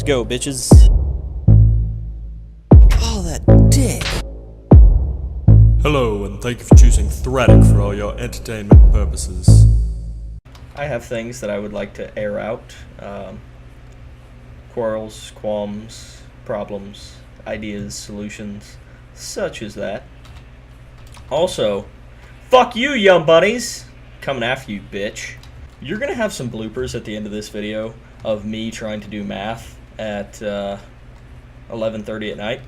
go, bitches. Oh, that dick. Hello, and thank you for choosing Thradic for all your entertainment purposes. I have things that I would like to air out. Quarrels, qualms, problems, ideas, solutions, such as that. Also, fuck you, young bunnies! Coming after you, bitch. You're gonna have some bloopers at the end of this video of me trying to do math at 11:30 at night.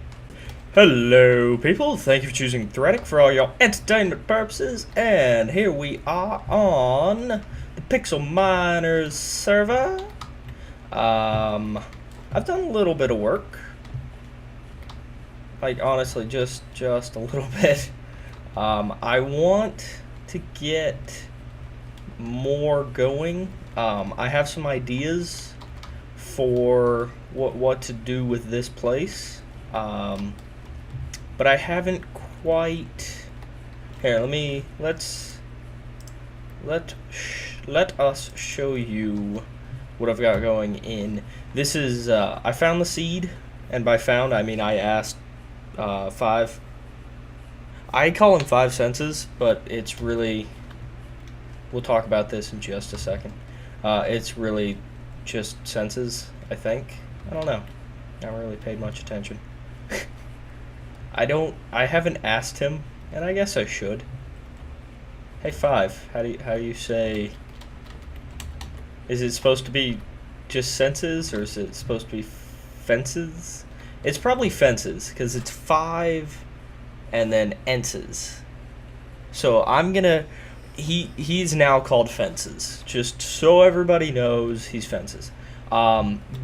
Hello, people. Thank you for choosing Thradic for all your entertainment purposes. And here we are on the Pixel Miners server. I've done a little bit of work. Like, honestly, just a little bit. I want to get more going. I have some ideas for what to do with this place. But I haven't quite. Here, let us show you what I've got going in. This is I found the seed, and by found I mean I asked 5. I call them 5 senses, but it's really. We'll talk about this in just a second. It's really just senses, I think. I don't know. I haven't really paid much attention. I haven't asked him, and I guess I should. Hey, 5, how do you say? Is it supposed to be just senses, or is it supposed to be fences? It's probably fences, because it's 5 and then enses. So I'm gonna he's now called Fenses, just so everybody knows he's Fenses.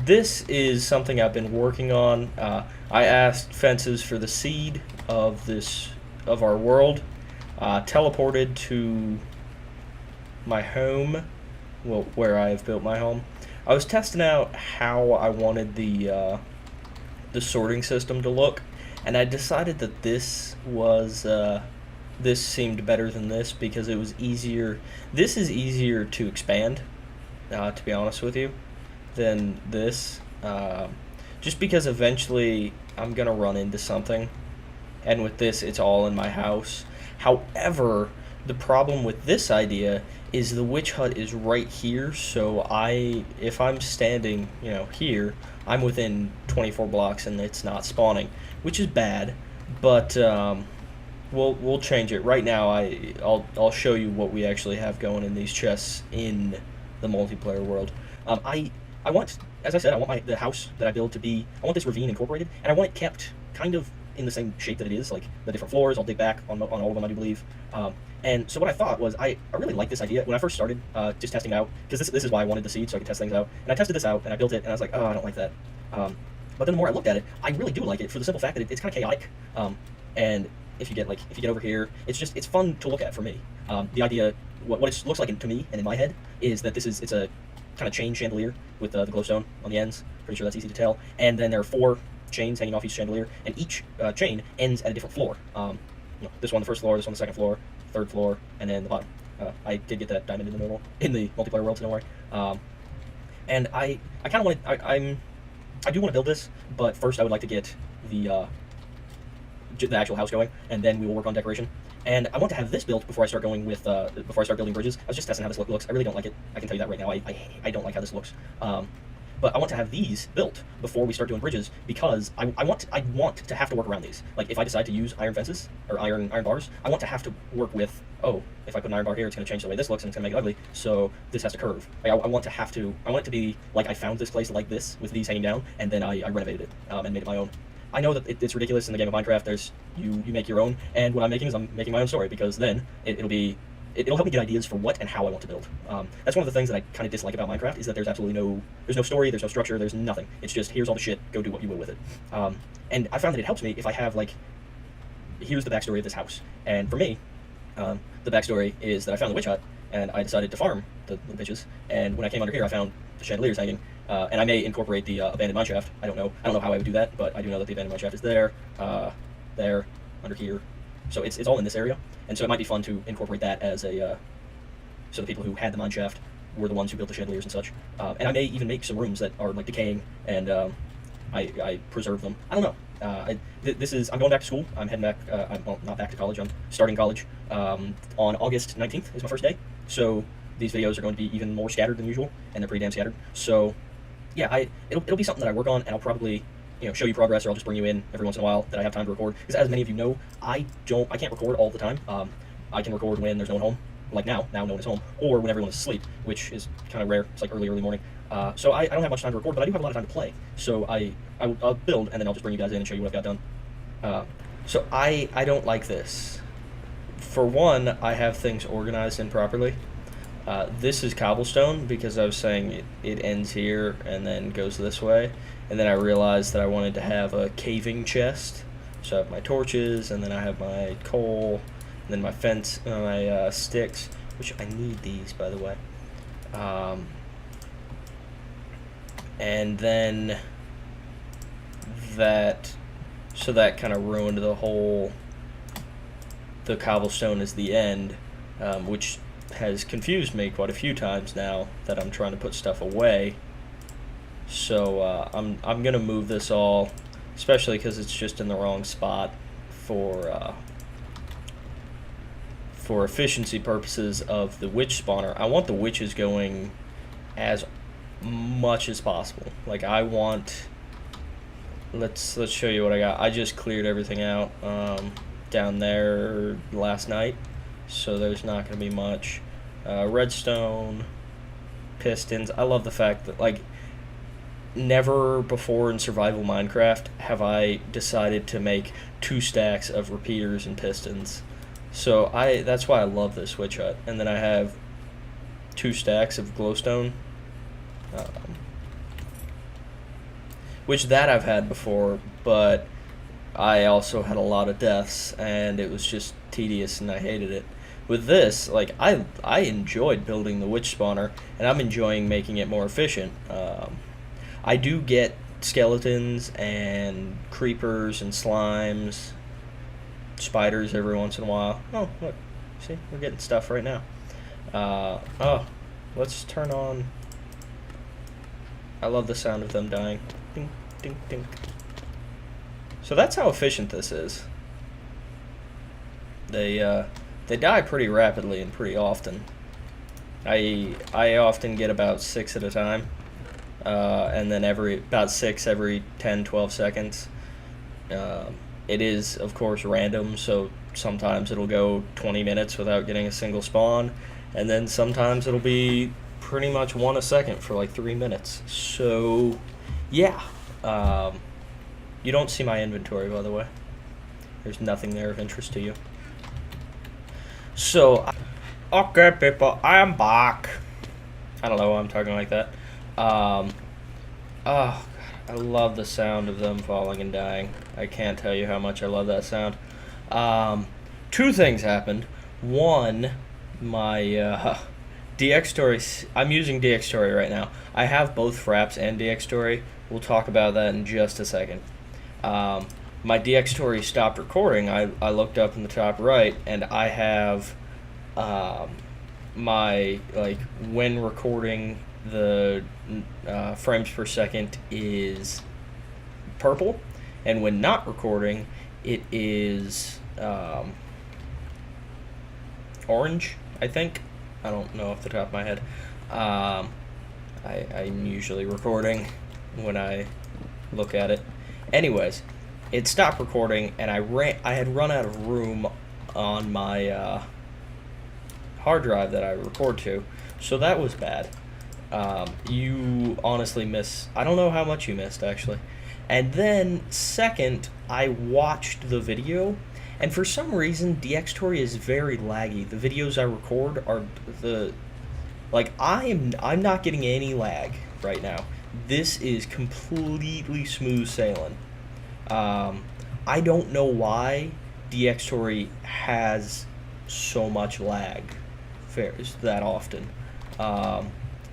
This is something I've been working on. I asked Fenses for the seed of our world, teleported to my home, well, where I have built my home. I was testing out how I wanted the sorting system to look, and I decided that this seemed better than this because it was easier. This is easier to expand, to be honest with you, than this. Just because eventually I'm gonna run into something, and with this it's all in my house. However, the problem with this idea is the witch hut is right here, so if I'm standing, here, I'm within 24 blocks and it's not spawning, which is bad, but we'll change it. Right now I'll show you what we actually have going in these chests in the multiplayer world. I want, as I said, I want the house that I build to be, I want this ravine incorporated, and I want it kept kind of in the same shape that it is, like the different floors. I'll dig back on all of them, I do believe. And so what I thought was, I really like this idea when I first started just testing out, because this is why I wanted the seed, so I could test things out. And I tested this out, and I built it, and I was like, oh, I don't like that. But then the more I looked at it, I really do like it for the simple fact that it's kind of chaotic. And if you get over here, it's fun to look at for me. The idea, what it looks like to me and in my head, is that it's a kind of chain chandelier with the glowstone on the ends. Pretty sure that's easy to tell. And then there are 4 chains hanging off each chandelier, and each chain ends at a different floor. This one the first floor, this one the second floor, 3rd floor, and then the bottom. I did get that diamond in the multiplayer world, so don't worry. And I kind of want I do want to build this, but first I would like to get the actual house going, and then we will work on decoration. And I want to have this built before I start going with before I start building bridges. I was just testing how this looks. I really don't like it. I can tell you that right now. I don't like how this looks. But I want to have these built before we start doing bridges, because I want to have to work around these. Like, if I decide to use iron fences or iron bars, I want to have to work with, if I put an iron bar here, it's going to change the way this looks and it's going to make it ugly. So this has to curve. Like, I want it to be like I found this place like this with these hanging down, and then I renovated it and made it my own. I know that it's ridiculous in the game of Minecraft. You make your own, and what I'm making is I'm making my own story, because then it'll help me get ideas for what and how I want to build. That's one of the things that I kind of dislike about Minecraft, is that there's absolutely no story, there's no structure, there's nothing. It's just, here's all the shit, go do what you will with it. And I found that it helps me if I have, like, here's the backstory of this house. And for me, the backstory is that I found the witch hut, and I decided to farm the bitches. And when I came under here, I found the chandeliers hanging. And I may incorporate the abandoned mineshaft. I don't know how I would do that, but I do know that the abandoned mineshaft is there, under here. So it's all in this area, and so it might be fun to incorporate that as a so the people who had the mineshaft were the ones who built the chandeliers and such. And I may even make some rooms that are like decaying, and I preserve them. I don't know. I'm going back to school. I'm heading back. Well, not back to college. I'm starting college on August 19th is my first day. So these videos are going to be even more scattered than usual, and they're pretty damn scattered. So yeah, it'll be something that I work on, and I'll probably show you progress, or I'll just bring you in every once in a while that I have time to record. Because as many of you know, I can't record all the time. I can record when there's no one home, like now no one is home, or when everyone is asleep, which is kind of rare. It's like early morning. So I don't have much time to record, but I do have a lot of time to play. So I'll build, and then I'll just bring you guys in and show you what I've got done. So I don't like this. For one, I have things organized improperly. This is cobblestone because I was saying it ends here and then goes this way. And then I realized that I wanted to have a caving chest. So I have my torches, and then I have my coal, and then my sticks, which I need these, by the way. And then that kind of ruined the cobblestone is the end, which has confused me quite a few times now that I'm trying to put stuff away. So I'm gonna move this all, especially because it's just in the wrong spot for efficiency purposes of the witch spawner. I want the witches going as much as possible. Like I want. Let's show you what I got. I just cleared everything out down there last night, so there's not going to be much. Redstone, pistons. I love the fact that, like, never before in survival Minecraft have I decided to make 2 stacks of repeaters and pistons. So that's why I love this witch hut. And then I have 2 stacks of glowstone, which that I've had before, but I also had a lot of deaths, and it was just tedious, and I hated it. With this, like, I enjoyed building the witch spawner, and I'm enjoying making it more efficient. I do get skeletons and creepers and slimes, spiders every once in a while. Oh, look, see, we're getting stuff right now. Oh, let's turn on. I love the sound of them dying. Ding, ding, ding. So that's how efficient this is. They die pretty rapidly and pretty often. I often get about 6 at a time, and then about 6 every 10-12 seconds. It is, of course, random, so sometimes it'll go 20 minutes without getting a single spawn, and then sometimes it'll be pretty much 1 a second for like 3 minutes. So yeah, you don't see my inventory, by the way. There's nothing there of interest to you. So okay, people, I am back. I don't know why I'm talking like that. Oh God, I love the sound of them falling and dying. I can't tell you how much I love that sound. 2 things happened. One, my DX Story, I'm using DX Story right now. I have both Fraps and DX Story. We'll talk about that in just a second. My DX Story stopped recording. I looked up in the top right, and I have my, like, when recording, the frames per second is purple, and when not recording, it is orange, I think. I don't know off the top of my head. I'm usually recording when I look at it. Anyways, it stopped recording, and I had run out of room on my hard drive that I record to, so that was bad. You honestly miss. I don't know how much you missed, actually. And then, second, I watched the video, and for some reason, DxTory is very laggy. The videos I record are I'm not getting any lag right now. This is completely smooth sailing. I don't know why DxTory has so much lag that often.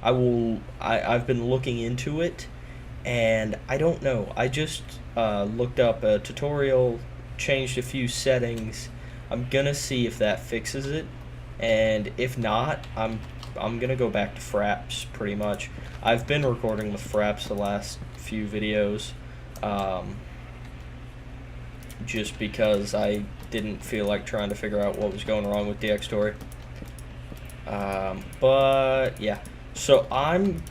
I've been looking into it, and I don't know. I just looked up a tutorial, changed a few settings. I'm gonna see if that fixes it, and if not, I'm I'm gonna go back to fraps pretty much. I've been recording with fraps the last few videos, just because I didn't feel like trying to figure out what was going wrong with DX Story. But yeah, so I'm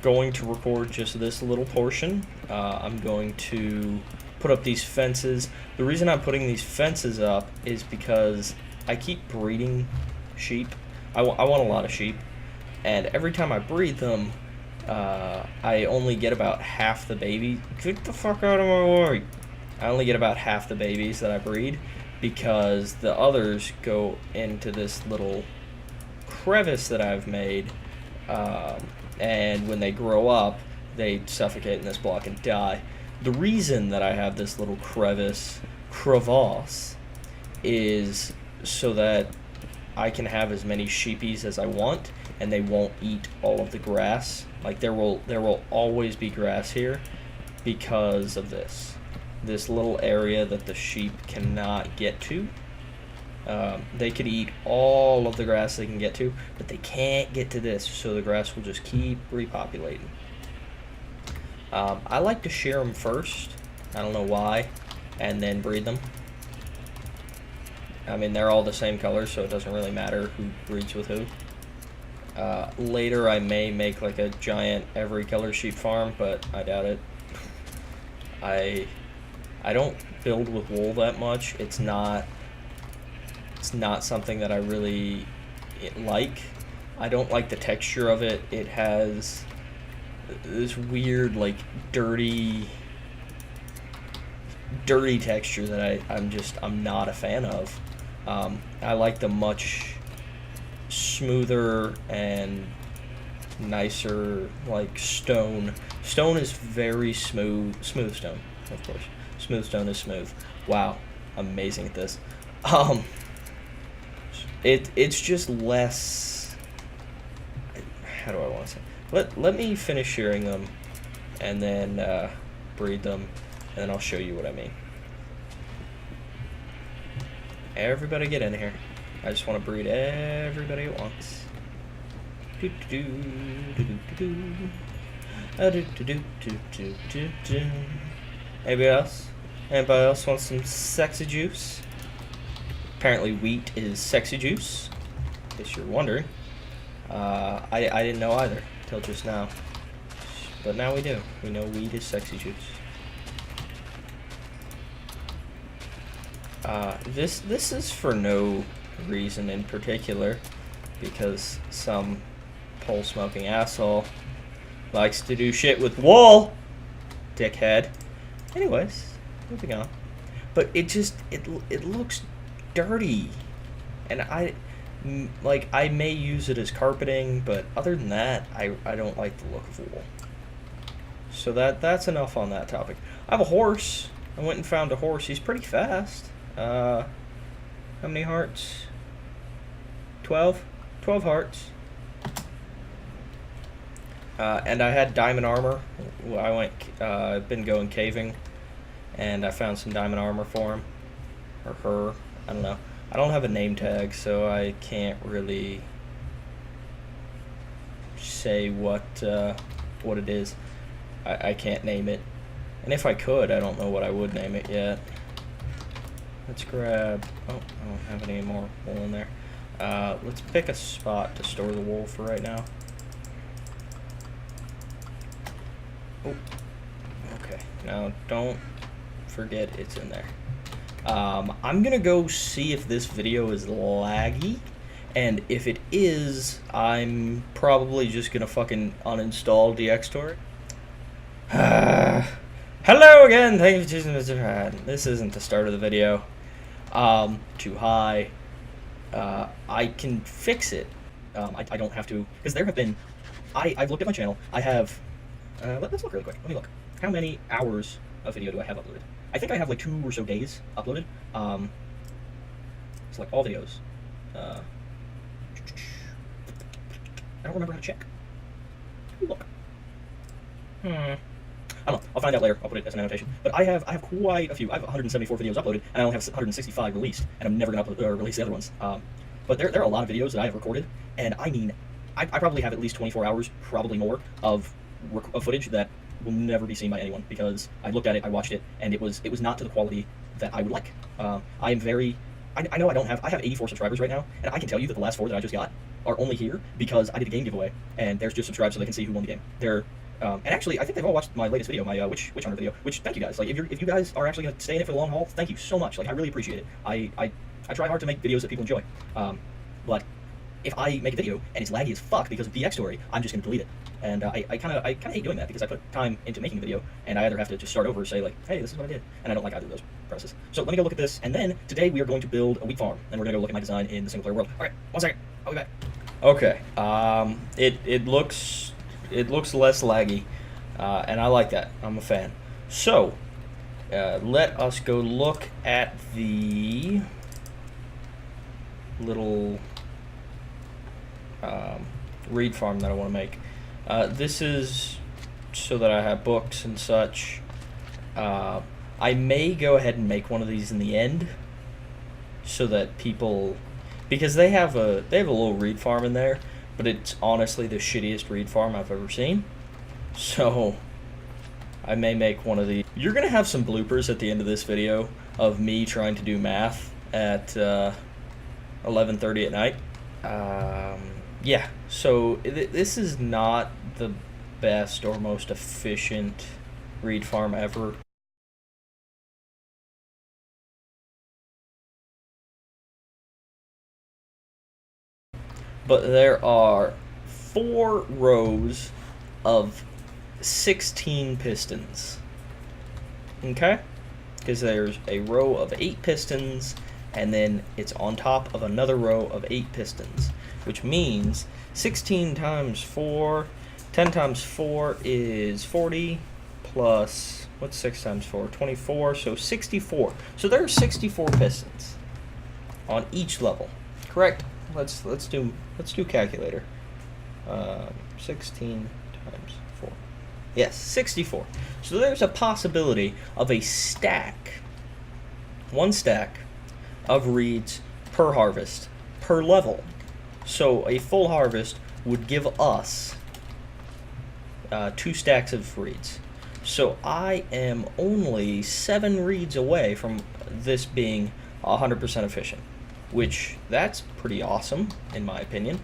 going to record just this little portion. I'm going to put up these fences. The reason I'm putting these fences up is because I keep breeding sheep. I want a lot of sheep, and every time I breed them, I only get about half the baby. Get the fuck out of my way! I only get about half the babies that I breed, because the others go into this little crevice that I've made, and when they grow up, they suffocate in this block and die. The reason that I have this little crevasse, is so that I can have as many sheepies as I want, and they won't eat all of the grass. Like, there will always be grass here because of this little area that the sheep cannot get to. They could eat all of the grass they can get to, but they can't get to this, so the grass will just keep repopulating. I like to shear them first, I don't know why, and then breed them. I mean, they're all the same color, so it doesn't really matter who breeds with who. Later I may make like a giant every color sheep farm, but I doubt it. I don't build with wool that much. It's not something that I really like. I don't like the texture of it. It has this weird, like, dirty texture that I'm not a fan of. I like the much smoother and nicer, like, stone. Stone is very smooth. Smooth stone, of course. Smooth stone is smooth. Wow, I'm amazing at this. It's just less. How do I want to say? Let me finish shearing them, and then breed them, and then I'll show you what I mean. Everybody get in here. I just want to breed everybody at once. Anybody else? Anybody else want some sexy juice? Apparently wheat is sexy juice, in case you're wondering. I didn't know either till just now, but now we do. We know wheat is sexy juice. This is for no reason in particular, because some pole smoking asshole likes to do shit with wool, dickhead. Anyways, moving on. But it looks dirty, and I may use it as carpeting, but other than that, I don't like the look of wool. So that's enough on that topic. I have a horse. I went and found a horse. He's pretty fast. How many hearts? 12 hearts. And I had diamond armor. I've been going caving, and I found some diamond armor for him, or her. I don't know. I don't have a name tag, so I can't really say what it is. I can't name it, and if I could, I don't know what I would name it yet. Let's grab. Oh, I don't have any more wool in there. Let's pick a spot to store the wool for right now. Oh, okay. Now don't forget it's in there. I'm gonna go see if this video is laggy, and if it is, I'm probably just gonna fucking uninstall DX Story. Hello again, thank you for choosing Mr. Had. This isn't the start of the video. Too high. I can fix it. I don't have to, because there have been, I've looked at my channel. I have, let's look really quick. Let me look. How many hours of video do I have uploaded? I think I have like 2 or so days uploaded. Select all videos. I don't remember how to check. Look. I don't know. I'll find out later. I'll put it as an annotation. But I have quite a few. I have 174 videos uploaded, and I only have 165 released, and I'm never gonna upload or release the other ones. But there are a lot of videos that I have recorded, and I mean I probably have at least 24 hours, probably more, of footage that will never be seen by anyone, because I looked at it, I watched it, and it was not to the quality that I would like. I am very, I know I have 84 subscribers right now, and I can tell you that the last 4 that I just got are only here because I did a game giveaway, and they're just subscribed so they can see who won the game. And actually, I think they've all watched my latest video, my witch hunter video. Which, thank you guys. Like, if you guys are actually gonna stay in it for the long haul, thank you so much. Like, I really appreciate it. I try hard to make videos that people enjoy. But if I make a video and it's laggy as fuck because of DX story, I'm just gonna delete it. And I kind of hate doing that, because I put time into making a video, and I either have to just start over and say, like, hey, this is what I did, and I don't like either of those processes. So let me go look at this, and then today we are going to build a wheat farm, and we're gonna go look at my design in the single player world. All right, 1 second, I'll be back. Okay, it looks less laggy, and I like that. I'm a fan. So let us go look at the little reed farm that I want to make. This is so that I have books and such. I may go ahead and make one of these in the end, so that people, because they have a little reed farm in there, but it's honestly the shittiest reed farm I've ever seen. So I may make one of these. You're gonna have some bloopers at the end of this video of me trying to do math at 11:30 at night. Yeah, so this is not the best or most efficient reed farm ever. But there are 4 rows of 16 pistons. Okay? Because there's a row of 8 pistons, and then it's on top of another row of 8 pistons, which means 16 times 4, 10 times 4 is 40, plus, what's 6 times 4? 24, so 64. So there are 64 pistons on each level, correct? Let's do calculator. 16 times 4. Yes, 64. So there's a possibility of a stack, 1 stack of reeds per harvest, per level. So a full harvest would give us 2 stacks of reeds. So I am only 7 reeds away from this being 100% efficient, which that's pretty awesome in my opinion.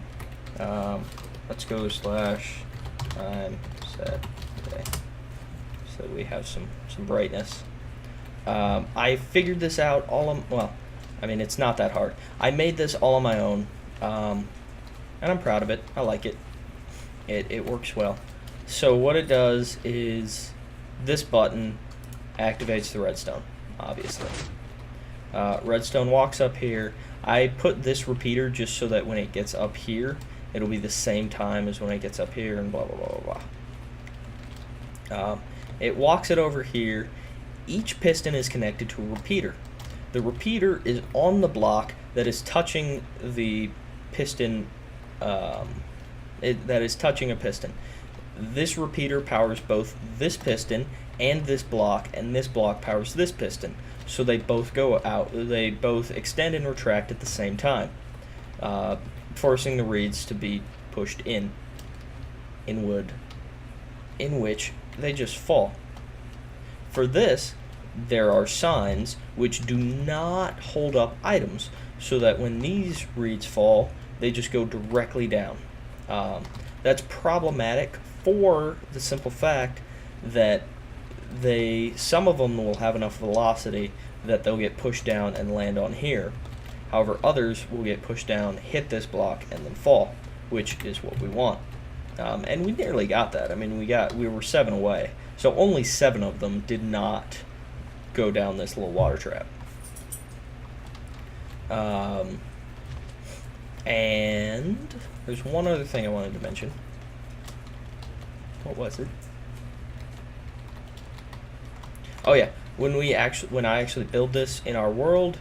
Let's go / time set day, so we have some brightness. I figured this out well, I mean, it's not that hard. I made this all on my own, and I'm proud of it. I like it. It works well. So what it does is this button activates the redstone, obviously. Redstone walks up here. I put this repeater just so that when it gets up here, it'll be the same time as when it gets up here, and blah, blah, blah, blah, blah. It walks it over here. Each piston is connected to a repeater. The repeater is on the block that is touching the piston, that is touching a piston. This repeater powers both this piston and this block powers this piston. So they both go out, they both extend and retract at the same time, forcing the reeds to be pushed inward, in which they just fall. For this, there are signs which do not hold up items, so that when these reeds fall, they just go directly down. That's problematic for the simple fact that some of them will have enough velocity that they'll get pushed down and land on here. However, others will get pushed down, hit this block, and then fall, which is what we want. And we nearly got that. I mean, we were 7 away, so only 7 of them did not go down this little water trap. And there's one other thing I wanted to mention. What was it? Oh yeah, when I actually build this in our world,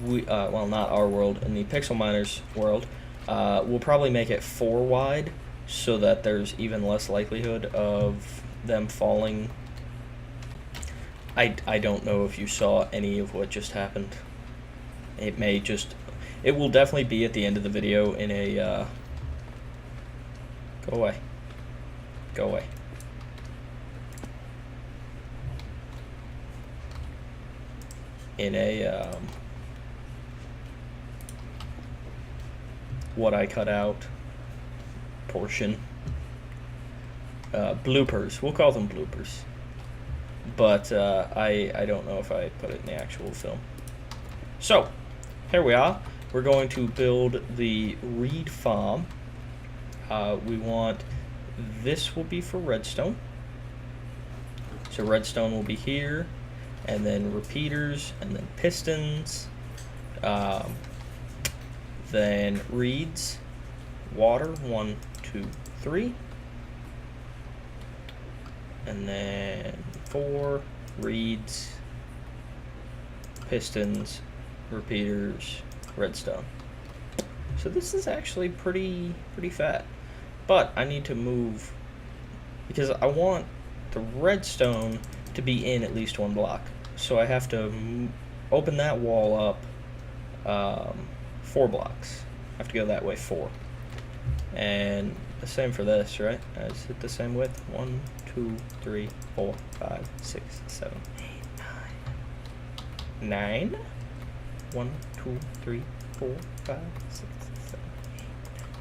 well, not our world, in the Pixel Miners world, we'll probably make it 4 wide, so that there's even less likelihood of them falling. I don't know if you saw any of what just happened. It will definitely be at the end of the video in Go away. Go away. In a, what I cut out portion. Bloopers. We'll call them bloopers. But I don't know if I put it in the actual film. So, here we are. We're going to build the reed farm. We want, this will be for redstone. So redstone will be here, and then repeaters, and then pistons, then reeds, water, 1, 2, 3, and then 4 reeds, pistons, repeaters, redstone. So this is actually pretty fat, but I need to move because I want the redstone to be in at least 1 block. So I have to open that wall up 4 blocks. I have to go that way 4. And the same for this, right? Is it the same width? 1, 2, 3, 4, 5, 6, 7, 8, 9. 9? 1, 2, 3, 4, 5, 6, 7, 8.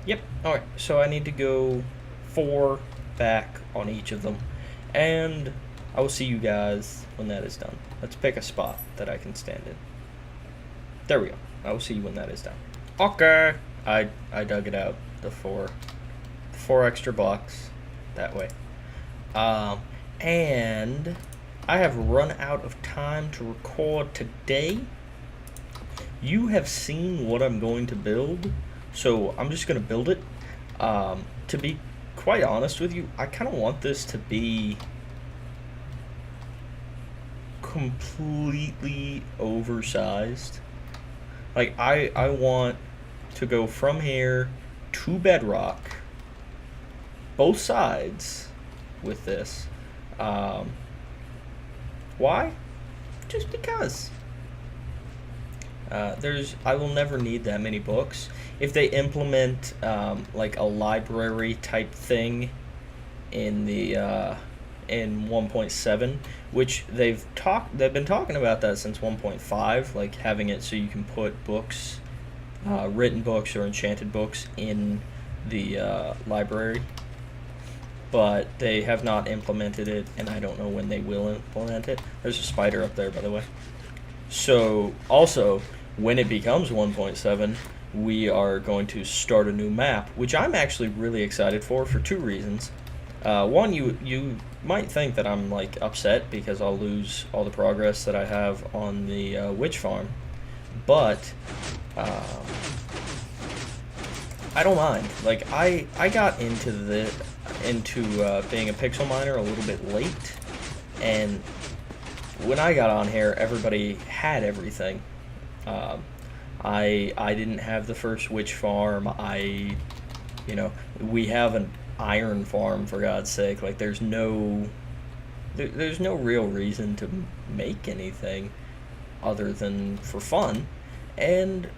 Yep. Alright, so I need to go 4 back on each of them. And I will see you guys when that is done. Let's pick a spot that I can stand in. There we go. I will see you when that is done. Okay. I dug it out, the 4 extra blocks that way. And I have run out of time to record today. You have seen what I'm going to build, so I'm just going to build it. To be quite honest with you, I kind of want this to be completely oversized. Like, I want to go from here to bedrock, both sides with this. Why? Just because. I will never need that many books. If they implement like a library type thing in the in 1.7, which they've been talking about that since 1.5, like having it so you can put books, written books or enchanted books in the library, but they have not implemented it, and I don't know when they will implement it. There's a spider up there, by the way. So also, when it becomes 1.7, we are going to start a new map, which I'm actually really excited for 2 reasons. One, you might think that I'm like upset because I'll lose all the progress that I have on the witch farm, but I don't mind. Like, I got into being a pixel miner a little bit late, and when I got on here, everybody had everything. I didn't have the first witch farm. We have an iron farm, for God's sake. Like, there's no real reason to make anything other than for fun. And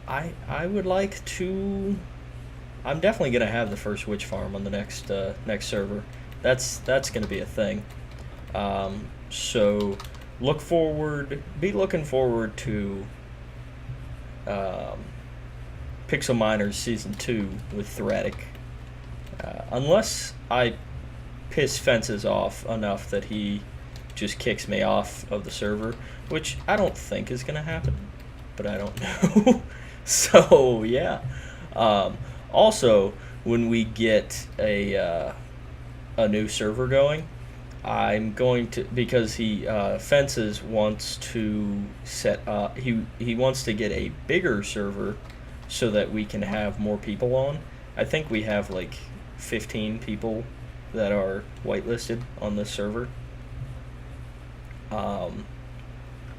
I would like to. I'm definitely gonna have the first witch farm on the next server. That's gonna be a thing. So be looking forward to Pixel Miners Season 2 with Thradic. Unless I piss Fenses off enough that he just kicks me off of the server, which I don't think is going to happen, but I don't know. So, yeah. Also, when we get a new server going, I'm going to, because Fences wants to set up, he wants to get a bigger server so that we can have more people on. I think we have like 15 people that are whitelisted on this server.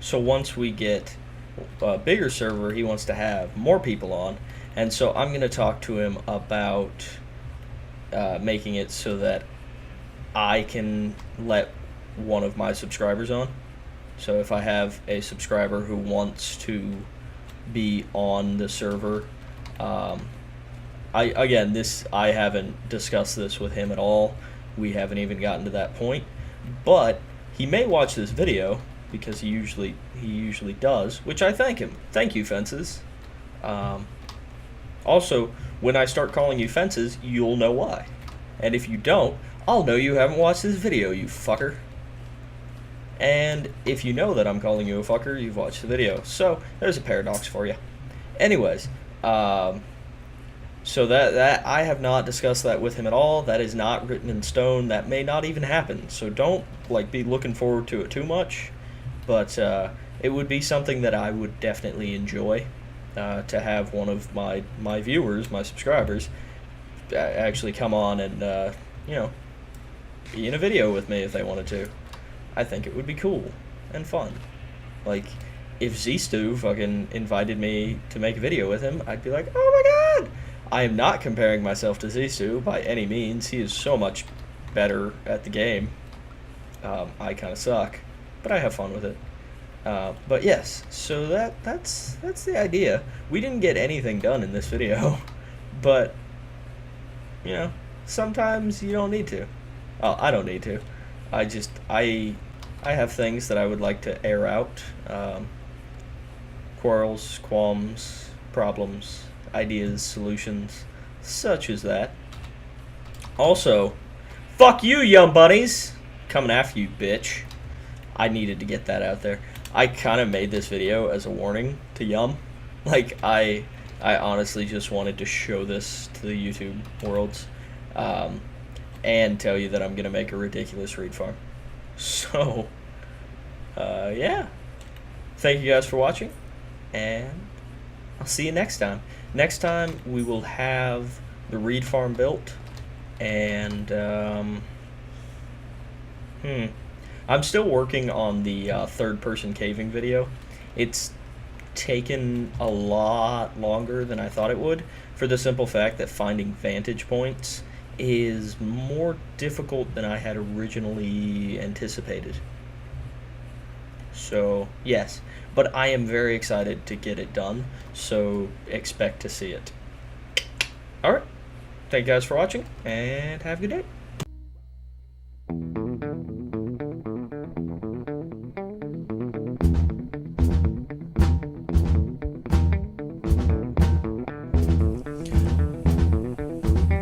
So once we get a bigger server, he wants to have more people on, and so I'm going to talk to him about making it so that I can let one of my subscribers on. So if I have a subscriber who wants to be on the server, I haven't discussed this with him at all. We haven't even gotten to that point. But he may watch this video because he usually does, which I thank him. Thank you, Fenses. Also, when I start calling you Fenses, you'll know why. And if you don't, I'll know you haven't watched this video, you fucker. And if you know that I'm calling you a fucker, you've watched the video. So, there's a paradox for you. Anyways, so that I have not discussed that with him at all. That is not written in stone. That may not even happen. So don't be looking forward to it too much. But it would be something that I would definitely enjoy to have one of my viewers, my subscribers, actually come on and be in a video with me if they wanted to. I think it would be cool and fun. Like, if Z-Stu fucking invited me to make a video with him, I'd be like, oh my god! I am not comparing myself to Z-Stu by any means. He is so much better at the game. I kind of suck, but I have fun with it. But yes, so that's the idea. We didn't get anything done in this video, but, sometimes you don't need to. Oh, I don't need to. I have things that I would like to air out. Quarrels, qualms, problems, ideas, solutions, such as that. Also, fuck you, young bunnies! Coming after you, bitch. I needed to get that out there. I kind of made this video as a warning to Yum. Like, I honestly just wanted to show this to the YouTube worlds. And tell you that I'm going to make a ridiculous reed farm. So, yeah. Thank you guys for watching, and I'll see you next time. Next time, we will have the reed farm built, and, I'm still working on the third-person caving video. It's taken a lot longer than I thought it would, for the simple fact that finding vantage points is more difficult than I had originally anticipated. So, yes. But I am very excited to get it done, so expect to see it. Alright. Thank you guys for watching, and have a good day.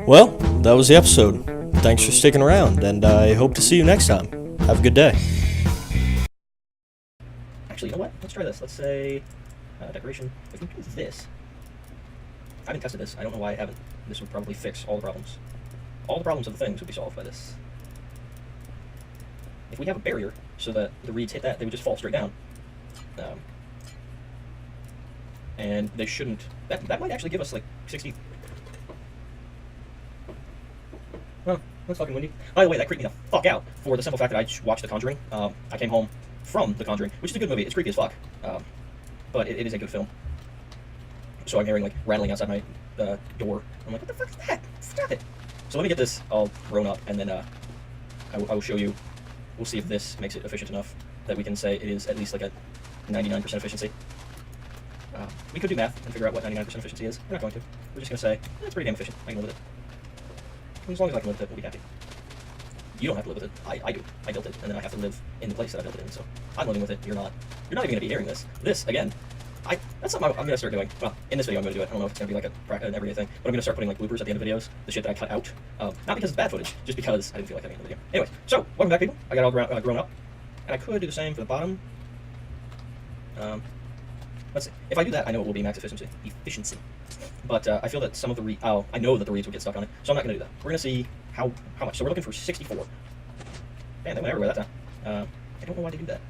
Well, that was the episode. Thanks for sticking around, and I hope to see you next time. Have a good day. Actually, you know what? Let's try this. Let's say decoration. If we do this, I haven't tested this. I don't know why I haven't. This would probably fix all the problems. All the problems of the things would be solved by this. If we have a barrier so that the reeds hit that, they would just fall straight down. And they shouldn't. That might actually give us like 60. Oh, that's fucking windy. By the way, that creeped me the fuck out for the simple fact that I watched The Conjuring. I came home from The Conjuring, which is a good movie. It's creepy as fuck, but it is a good film. So I'm hearing like rattling outside my door. I'm like, what the fuck is that? Stop it! So let me get this all grown up, and then I will show you. We'll see if this makes it efficient enough that we can say it is at least like a 99% efficiency. We could do math and figure out what 99% efficiency is. We're not going to. We're just going to say, it's pretty damn efficient. I can live with it. As long as I can live with it, we'll be happy. You don't have to live with it. I do. I built it, and then I have to live in the place that I built it in. So I'm living with it. You're not. You're not even going to be hearing this. This, again, that's something I'm going to start doing. Well, in this video I'm going to do it. I don't know if it's going to be like an everyday thing, but I'm going to start putting like bloopers at the end of videos, the shit that I cut out. Not because it's bad footage, just because I didn't feel like having it in the video. Anyways, so welcome back, people. I got all grown up, and I could do the same for the bottom. Let's see. If I do that, I know it will be max efficiency. But I feel that some of the I know that the reeds will get stuck on it, so I'm not going to do that. We're going to see how much. So we're looking for 64. Man, they went everywhere that time. I don't know why they do that.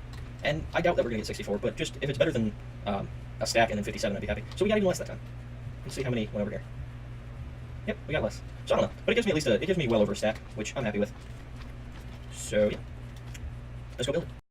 And I doubt that we're going to get 64, but just if it's better than a stack and then 57, I'd be happy. So we got even less that time. Let's see how many went over here. Yep, we got less. So I don't know, but it gives me at least it gives me well over a stack, which I'm happy with. So yeah, let's go build it.